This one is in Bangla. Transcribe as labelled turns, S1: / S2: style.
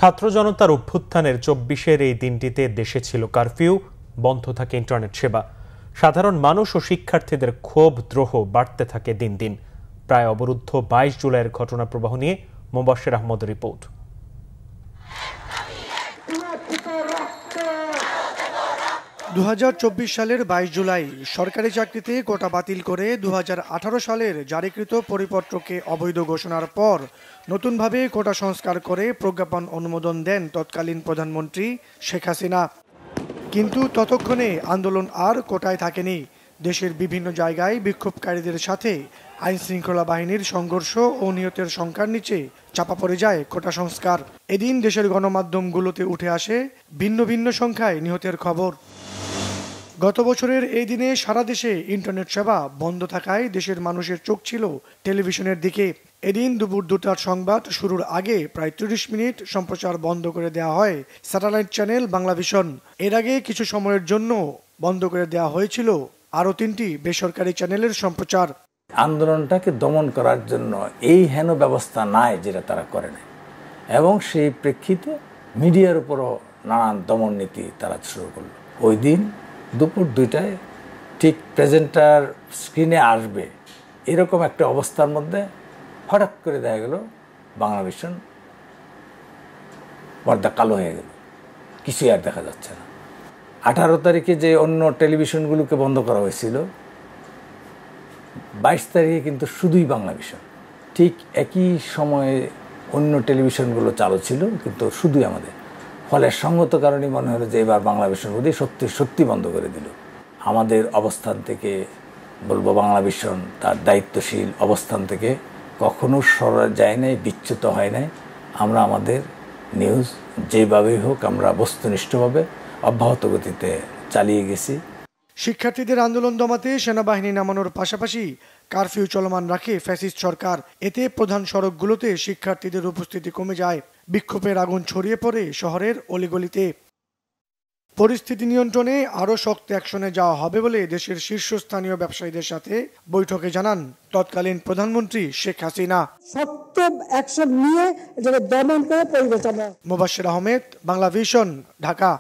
S1: ছাত্র জনতার অভ্যুত্থানের ২৪-এর এই দিনটিতে দেশে ছিল কারফিউ, বন্ধ থাকে ইন্টারনেট সেবা। সাধারণ মানুষ ও শিক্ষার্থীদের ক্ষোভ দ্রোহ বাড়তে থাকে দিন দিন। প্রায় অবরুদ্ধ ২২ জুলাইয়ের ঘটনা প্রবাহ নিয়ে মোবাশ্বের আহমদের রিপোর্ট।
S2: ২০২৪ সালের ২২ জুলাই সরকারি চাকরিতে কোটা বাতিল করে ২০১৮ সালের জারিকৃত পরিপত্রকে অবৈধ ঘোষণার পর নতুনভাবে কোটা সংস্কার করে প্রজ্ঞাপন অনুমোদন দেন তৎকালীন প্রধানমন্ত্রী শেখ হাসিনা। কিন্তু ততক্ষণে আন্দোলন আর কোটায় থাকেনি। দেশের বিভিন্ন জায়গায় বিক্ষোভকারীদের সাথে আইন শৃঙ্খলা বাহিনীর সংঘর্ষ ও নিহতের সংখ্যার নিচে চাপা পড়ে যায় কোটা সংস্কার। এদিন দেশের গণমাধ্যমগুলোতে উঠে আসে ভিন্ন ভিন্ন সংখ্যায় নিহতের খবর। গত বছরের এই দিনে সারা দেশে ইন্টারনেট সেবা বন্ধ থাকায় দেশের মানুষের চোখ ছিল টেলিভিশনের দিকে। এদিন দুপুর ২টার সংবাদ শুরুর আগে প্রায় ৩০ মিনিট সম্প্রচার বন্ধ করে দেওয়া হয় স্যাটেলাইট চ্যানেল বাংলাভিশন। এর আগে কিছু সময়ের জন্য বন্ধ করে দেওয়া হয়েছিল আরও ৩টি বেসরকারি চ্যানেলের সম্প্রচার।
S3: আন্দোলনটাকে দমন করার জন্য এই হেন ব্যবস্থা নাই যেটা তারা করে না, এবং সেই প্রেক্ষিতে মিডিয়ার উপরও নানান দমন নীতি তারা শুরু করলো। ওই দিন দুপুর ২টায় ঠিক প্রেজেন্টার স্ক্রিনে আসবে এরকম একটা অবস্থার মধ্যে হঠাৎ করে দেখা গেল বাংলাভিশন পর্দা কালো হয়ে গেল, কিছুই আর দেখা যাচ্ছে না। 18 তারিখে যে অন্য টেলিভিশনগুলোকে বন্ধ করা হয়েছিল, 22 তারিখে কিন্তু শুধুই বাংলাভিশন। ঠিক একই সময়ে অন্য টেলিভিশনগুলো চালু ছিল, কিন্তু শুধুই আমাদের। ফলে সঙ্গত কারণেই মনে হলো যে এবার বাংলাভিশন বোধহয় সত্যি বন্ধ করে দিল। আমাদের অবস্থান থেকে বলবো, বাংলাভিশন তার দায়িত্বশীল অবস্থান থেকে কখনো সরে যায় নাই, বিচ্যুত হয় নাই। আমরা আমাদের নিউজ যেভাবেই হোক আমরা বস্তুনিষ্ঠভাবে অব্যাহত গতিতে চালিয়ে গেছি।
S2: শিক্ষার্থীদের আন্দোলন দমাতে সেনাবাহিনী নামানোর পাশাপাশি কারফিউ চলমান রাখে ফ্যাসিস্ট সরকার। এতে প্রধান সড়কগুলোতে শিক্ষার্থীদের উপস্থিতি কমে যায়। বিক্ষোভের আগুন ছড়িয়ে পড়ে শহরের অলিগলিতে। পরিস্থিতি নিয়ন্ত্রণে আরও শক্ত অ্যাকশনে যাওয়া হবে বলে দেশের শীর্ষস্থানীয় ব্যবসায়ীদের সাথে বৈঠকে জানান তৎকালীন প্রধানমন্ত্রী শেখ হাসিনা।
S4: শক্ত অ্যাকশন নিয়ে দমন করে পরিবেশনা।
S2: মোবাশ্বের আহমেদ, বাংলাভিশন, ঢাকা।